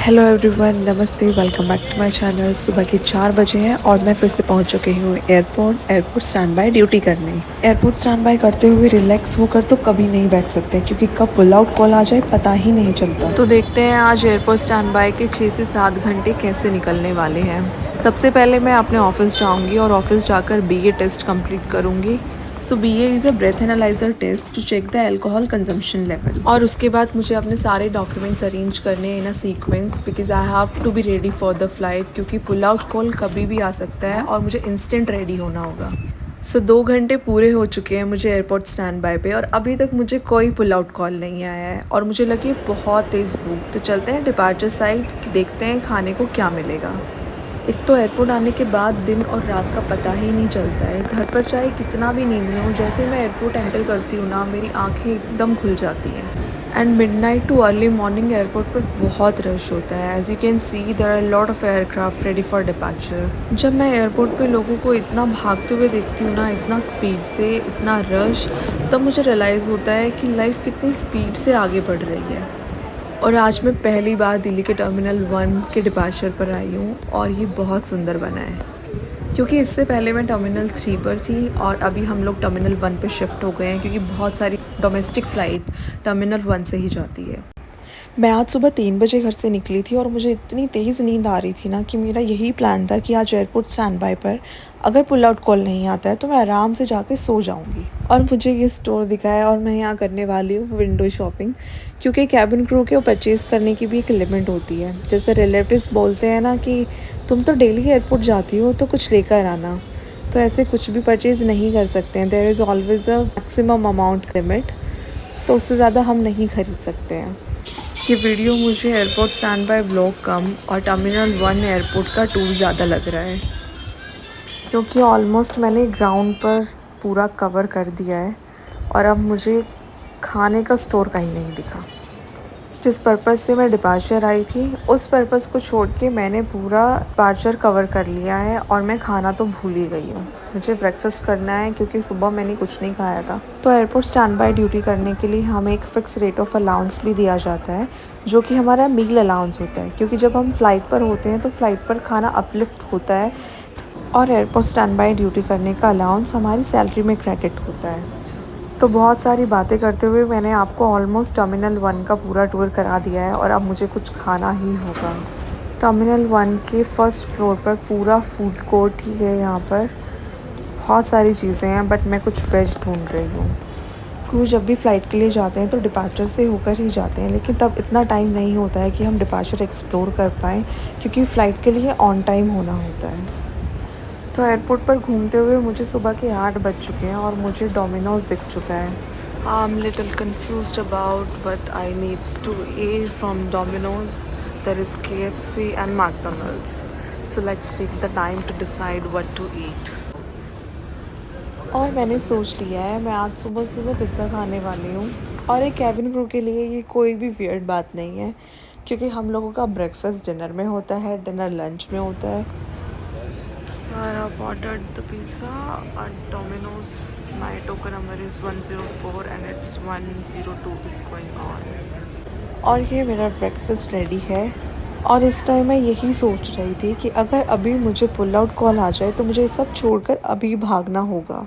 Hello everyone, नमस्ते, welcome back to my channel. सुबह के 4 बजे हैं और मैं फिर से पहुंच चुकी हूँ एयरपोर्ट स्टैंड बाय ड्यूटी करने। एयरपोर्ट स्टैंड बाय करते हुए रिलैक्स होकर तो कभी नहीं बैठ सकते, क्योंकि कब पुल आउट कॉल आ जाए पता ही नहीं चलता। तो देखते हैं आज एयरपोर्ट स्टैंड बाय के 6 से 7 घंटे कैसे निकलने वाले हैं। सबसे पहले मैं अपने ऑफिस जाऊँगी और ऑफिस जाकर BA टेस्ट कंप्लीट करूँगी। So BA is a breath analyser test to check the alcohol consumption level. और उसके बाद मुझे अपने सारे डॉक्यूमेंट्स अरेंज करने in a sequence, because I have to be ready for the flight, क्योंकि पुल आउट कॉल कभी भी आ सकता है और मुझे इंस्टेंट रेडी होना होगा। सो 2 घंटे पूरे हो चुके हैं मुझे एयरपोर्ट स्टैंड बाय पे, और अभी तक मुझे कोई पुल आउट कॉल नहीं आया है और मुझे लगी बहुत तेज़ भूख। तो चलते हैं डिपार्चर साइड, देखते हैं खाने को क्या मिलेगा। एक तो एयरपोर्ट आने के बाद दिन और रात का पता ही नहीं चलता है। घर पर चाहे कितना भी नींद में हो, जैसे मैं एयरपोर्ट एंटर करती हूँ ना, मेरी आंखें एकदम खुल जाती हैं। And midnight to early morning airport पर बहुत रश होता है। As you can see there are lot of aircraft ready for departure. जब मैं एयरपोर्ट पे लोगों को इतना भागते हुए देखती हूँ ना, इतना स्पीड से, इतना रश, तब मुझे रियलाइज़ होता है कि लाइफ कितनी स्पीड से आगे बढ़ रही है। और आज मैं पहली बार दिल्ली के टर्मिनल 1 के डिपार्चर पर आई हूँ और ये बहुत सुंदर बना है, क्योंकि इससे पहले मैं टर्मिनल 3 पर थी और अभी हम लोग टर्मिनल 1 पे शिफ्ट हो गए हैं, क्योंकि बहुत सारी डोमेस्टिक फ़्लाइट टर्मिनल 1 से ही जाती है। मैं आज सुबह 3 बजे घर से निकली थी और मुझे इतनी तेज़ नींद आ रही थी ना, कि मेरा यही प्लान था कि आज एयरपोर्ट स्टैंड बाय पर अगर पुल आउट कॉल नहीं आता है तो मैं आराम से जाके सो जाऊंगी। और मुझे ये स्टोर दिखा है और मैं यहाँ करने वाली हूँ विंडो शॉपिंग, क्योंकि कैबिन क्रू के परचेज़ करने की भी एक लिमिट होती है। जैसे रिलेटिव्स बोलते हैं ना कि तुम तो डेली एयरपोर्ट जाती हो तो कुछ लेकर आना, तो ऐसे कुछ भी परचेज़ नहीं कर सकते हैं। There is always a maximum amount limit, तो उससे ज़्यादा हम नहीं खरीद सकते हैं। ये वीडियो मुझे एयरपोर्ट स्टैंड बाय व्लॉग कम और टर्मिनल 1 एयरपोर्ट का टूर ज़्यादा लग रहा है, क्योंकि ऑलमोस्ट मैंने ग्राउंड पर पूरा कवर कर दिया है और अब मुझे खाने का स्टोर कहीं नहीं दिखा। जिस पर्पज़ से मैं डिपार्चर आई थी, उस पर्पज़ को छोड़ के मैंने पूरा डिपार्चर कवर कर लिया है और मैं खाना तो भूल ही गई हूँ। मुझे ब्रेकफास्ट करना है, क्योंकि सुबह मैंने कुछ नहीं खाया था। तो एयरपोर्ट स्टैंड बाय ड्यूटी करने के लिए हमें एक फ़िक्स रेट ऑफ अलाउंस भी दिया जाता है, जो कि हमारा मील अलाउंस होता है, क्योंकि जब हम फ़्लाइट पर होते हैं तो फ़्लाइट पर खाना अपलिफ्ट होता है और एयरपोर्ट स्टैंड बाय ड्यूटी करने का अलाउंस हमारी सैलरी में क्रेडिट होता है। तो बहुत सारी बातें करते हुए मैंने आपको ऑलमोस्ट टर्मिनल 1 का पूरा टूर करा दिया है और अब मुझे कुछ खाना ही होगा। टर्मिनल 1 के फर्स्ट फ्लोर पर पूरा फूड कोर्ट ही है। यहाँ पर बहुत सारी चीज़ें हैं, बट मैं कुछ वेज ढूंढ रही हूँ। क्रू जब भी फ़्लाइट के लिए जाते हैं तो डिपार्चर से होकर ही जाते हैं, लेकिन तब इतना टाइम नहीं होता है कि हम डिपार्चर एक्सप्लोर कर पाएँ, क्योंकि फ़्लाइट के लिए ऑन टाइम होना होता है। तो एयरपोर्ट पर घूमते हुए मुझे सुबह के 8 बज चुके हैं और मुझे डोमिनोज़ दिख चुका है। I am little confused about what I need to eat from Domino's. There is KFC and McDonald's, so let's take the time to decide what to eat. और मैंने सोच लिया है, मैं आज सुबह सुबह पिज़्ज़ा खाने वाली हूँ। और एक कैबिन क्रू के लिए ये कोई भी वियर्ड बात नहीं है, क्योंकि हम लोगों का ब्रेकफास्ट डिनर में होता है, डिनर लंच में होता है। So I have ordered the pizza at Domino's. My token number is 104 and it's 102 is going on. और ये मेरा ब्रेकफास्ट रेडी है। और इस टाइम मैं यही सोच रही थी कि अगर अभी मुझे पुल आउट कॉल आ जाए तो मुझे सब छोड़कर अभी भागना होगा।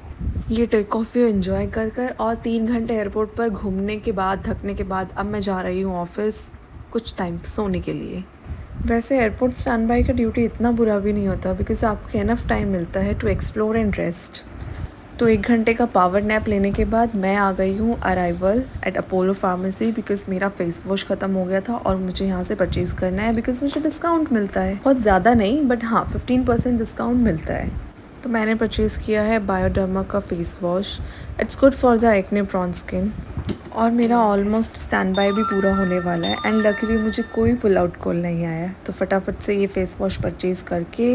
ये टेक ऑफ व्यू एंजॉय कर कर और 3 घंटे एयरपोर्ट पर घूमने के बाद, थकने के बाद, अब मैं जा रही हूँ ऑफिस कुछ टाइम सोने के लिए। वैसे एयरपोर्ट स्टैंड बाय का ड्यूटी इतना बुरा भी नहीं होता, बिकॉज आपको एनफ टाइम मिलता है टू एक्सप्लोर एंड रेस्ट। तो 1 घंटे का पावर नैप लेने के बाद मैं आ गई हूँ arrival at Apollo pharmacy, because मेरा फेस वॉश ख़त्म हो गया था और मुझे यहाँ से परचेज़ करना है, बिकॉज मुझे डिस्काउंट मिलता है। बहुत ज़्यादा नहीं, बट हाँ 15% डिस्काउंट मिलता है। तो मैंने परचेज़ किया है बायोडर्मा का face wash. It's good for the acne prawn skin. और मेरा ऑलमोस्ट स्टैंड बाय भी पूरा होने वाला है एंड लकीली मुझे कोई पुल आउट कॉल नहीं आया। तो फटाफट से ये फेस वॉश परचेज़ करके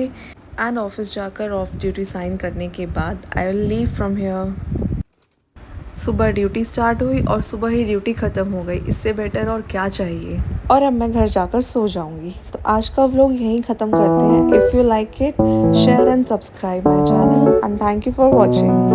एंड ऑफिस जाकर ऑफ ड्यूटी साइन करने के बाद I will leave from here. सुबह ड्यूटी स्टार्ट हुई और सुबह ही ड्यूटी ख़त्म हो गई, इससे बेटर और क्या चाहिए। और अब मैं घर जाकर सो जाऊंगी। तो आज का व्लॉग यहीं ख़त्म करते हैं। If you like it, share and subscribe my channel and thank you for watching.